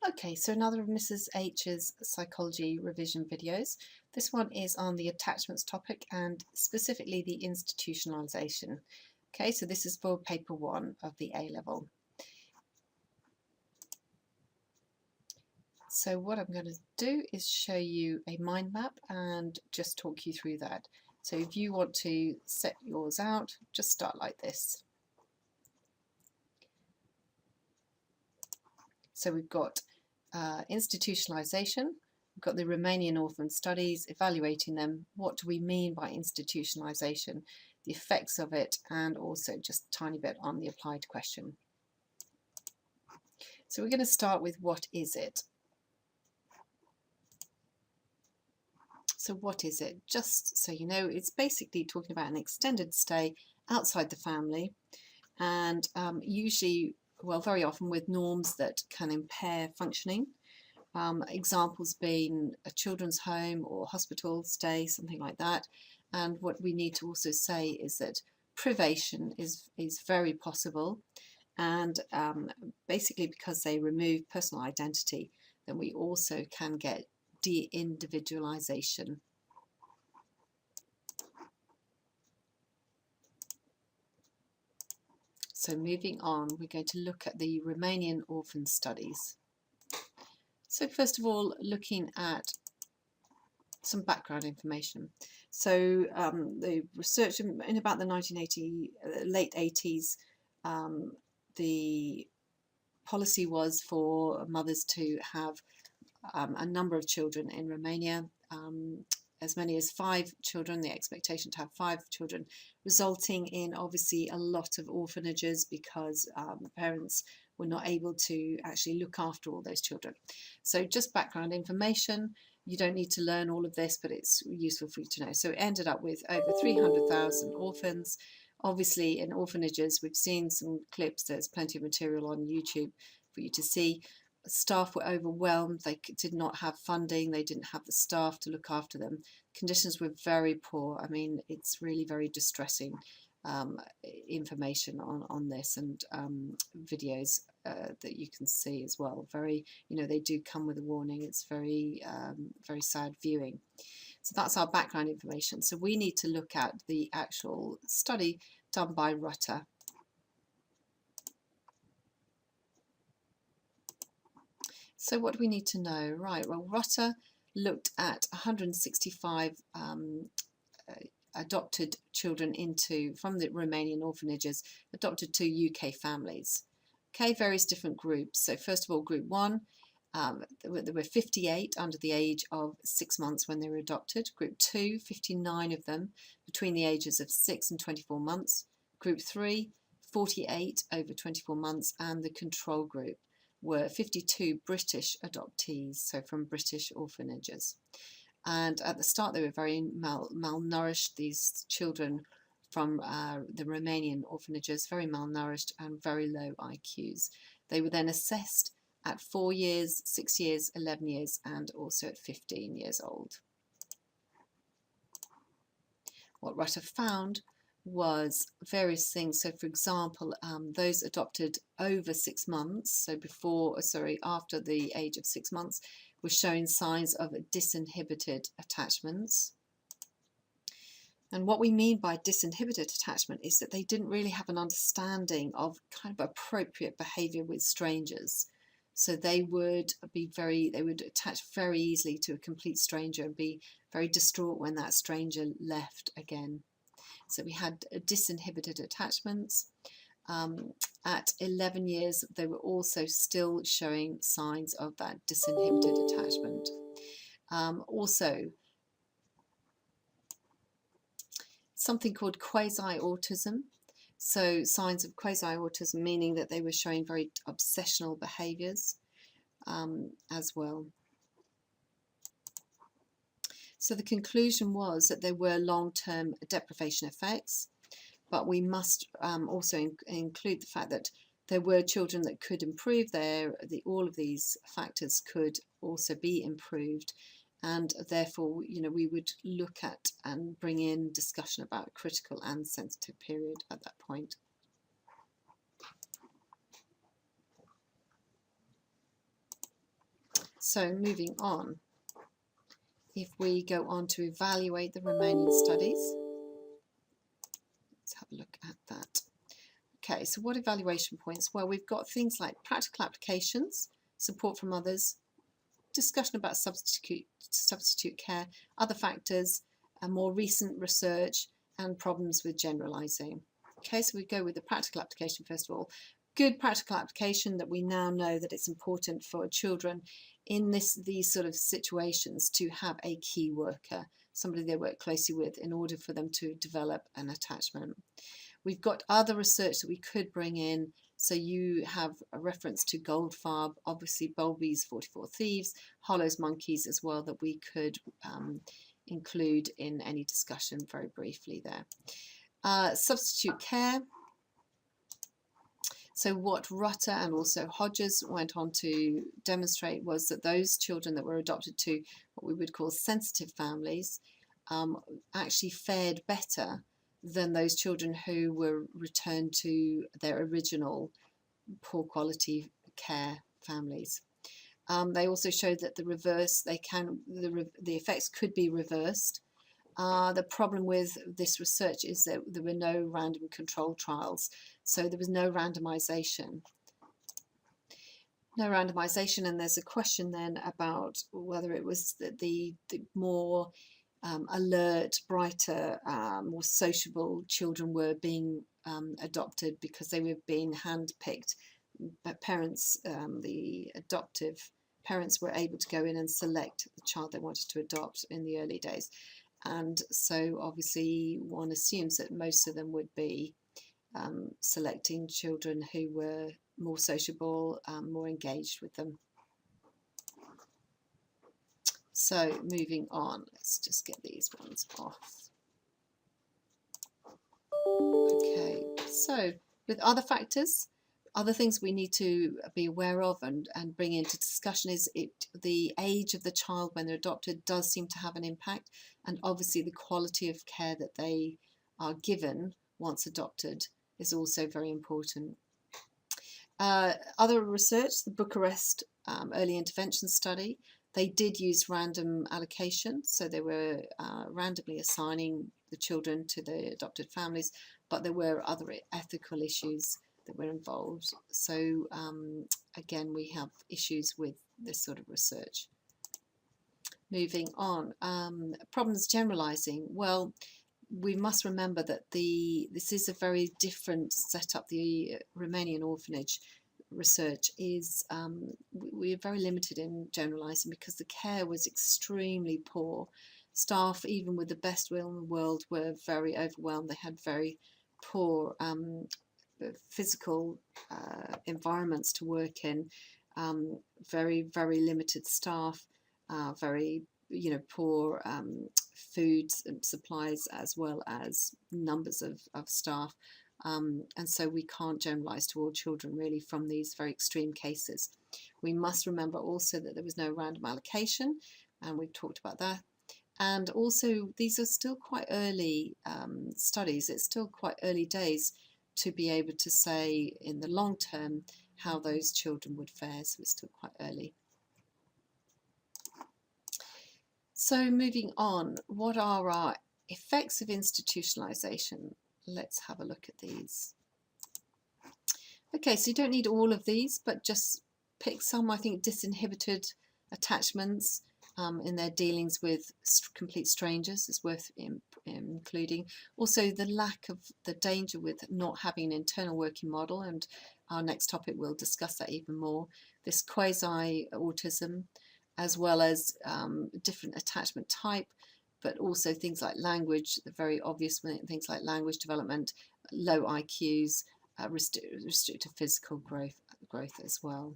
Okay, so another of Mrs. H's psychology revision videos. This one is on the attachments topic and specifically the institutionalisation. Okay, so this is for paper 1 of the A level. So what I'm going to do is show you a mind map and just talk you through that. So if you want to set yours out, just start like this. So we've got institutionalisation, we've got the Romanian orphan studies, evaluating them, what do we mean by institutionalisation, the effects of it, and also just a tiny bit on the applied question. So we're going to start with what is it? So what is it? Just so you know, it's basically talking about an extended stay outside the family, and usually, well, very often with norms that can impair functioning. Examples being a children's home or hospital stay, something like that. And what we need to also say is that privation is very possible, and basically because they remove personal identity, then we also can get de-individualization. So moving on, we're going to look at the Romanian orphan studies. So first of all, looking at some background information. So the research in about the late 80s, the policy was for mothers to have a number of children in Romania, as many as 5 children, the expectation to have 5 children, resulting in obviously a lot of orphanages because parents were not able to actually look after all those children. So just background information, you don't need to learn all of this, but it's useful for you to know. So it ended up with over 300,000 orphans. Obviously in orphanages, we've seen some clips, there's plenty of material on YouTube for you to see. Staff were overwhelmed, they did not have funding, they didn't have the staff to look after them. Conditions were very poor. I mean, it's really very distressing information on this, and videos that you can see as well. Very, they do come with a warning. It's very, very sad viewing. So that's our background information. So we need to look at the actual study done by Rutter. So what do we need to know? Right, well, Rutter looked at 165 adopted children from the Romanian orphanages, adopted to UK families. Okay, various different groups. So first of all, group 1, there were 58 under the age of 6 months when they were adopted. Group 2, 59 of them between the ages of 6 and 24 months. Group 3, 48 over 24 months, and the control group were 52 British adoptees, so from British orphanages. And at the start they were very malnourished, these children from the Romanian orphanages, very malnourished and very low IQs. They were then assessed at 4 years, 6 years, 11 years, and also at 15 years old. What Rutter found was various things. So for example, those adopted over 6 months, so after the age of 6 months, were showing signs of disinhibited attachments. And what we mean by disinhibited attachment is that they didn't really have an understanding of kind of appropriate behavior with strangers. So they would attach very easily to a complete stranger and be very distraught when that stranger left again. So we had disinhibited attachments. At 11 years, they were also still showing signs of that disinhibited attachment. Also, something called quasi-autism. So signs of quasi-autism, meaning that they were showing very obsessional behaviours as well. So the conclusion was that there were long-term deprivation effects, but we must also include the fact that there were children that could improve all of these factors could also be improved, and therefore we would look at and bring in discussion about critical and sensitive period at that point. So moving on, if we go on to evaluate the Romanian studies, let's have a look at that. Okay, so what evaluation points? Well, we've got things like practical applications, support from others, discussion about substitute care, other factors, more recent research, and problems with generalising. Okay, so we go with the practical application first of all. Good practical application that we now know that it's important for children in these sort of situations to have a key worker, somebody they work closely with in order for them to develop an attachment. We've got other research that we could bring in. So you have a reference to Goldfarb, obviously Bowlby's 44 Thieves, Hollow's Monkeys as well, that we could include in any discussion very briefly there. Substitute care. So what Rutter and also Hodges went on to demonstrate was that those children that were adopted to what we would call sensitive families actually fared better than those children who were returned to their original poor quality care families. They also showed that the effects could be reversed. The problem with this research is that there were no random control trials, so there was no randomization. No randomization, and there's a question then about whether it was the more alert, brighter, more sociable children were being adopted because they were being handpicked. But parents, the adoptive parents, were able to go in and select the child they wanted to adopt in the early days. And so obviously one assumes that most of them would be selecting children who were more sociable, more engaged with them. So moving on, let's just get these ones off. Okay, so with other factors, other things we need to be aware of and bring into discussion is the age of the child when they're adopted does seem to have an impact, and obviously the quality of care that they are given once adopted is also very important. Other research, the Bucharest Early Intervention Study, they did use random allocation, so they were randomly assigning the children to the adopted families, but there were other ethical issues that were involved. So again, we have issues with this sort of research. Moving on, problems generalizing. Well, we must remember that this is a very different setup. The Romanian orphanage research is, we're very limited in generalizing because the care was extremely poor. Staff, even with the best will in the world, were very overwhelmed. They had very poor physical environments to work in, very, very limited staff, very, poor food supplies as well as numbers of staff. And so we can't generalize to all children really from these very extreme cases. We must remember also that there was no random allocation, and we've talked about that. And also these are still quite early studies. It's still quite early days to be able to say in the long term how those children would fare, so it's still quite early. So moving on, what are our effects of institutionalisation? Let's have a look at these. Okay, so you don't need all of these, but just pick some. I think disinhibited attachments in their dealings with complete strangers is worth including. Also, the lack of the danger with not having an internal working model, and our next topic will discuss that even more. This quasi-autism, as well as different attachment type, but also things like language, the very obvious things like language development, low IQs, restricted physical growth as well.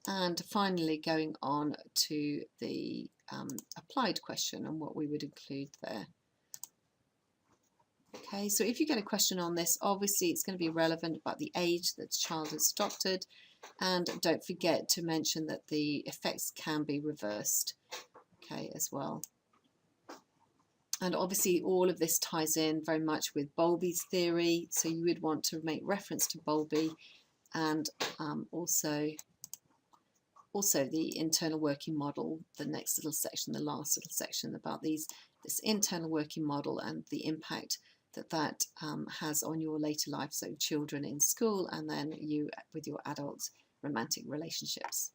And finally, going on to the applied question and what we would include there. Okay, so if you get a question on this, obviously it's going to be relevant about the age that the child is adopted, and don't forget to mention that the effects can be reversed, okay, as well. And obviously all of this ties in very much with Bowlby's theory, so you would want to make reference to Bowlby and also also the internal working model, the next little section, the last little section about this internal working model and the impact that has on your later life, so children in school and then you with your adult romantic relationships.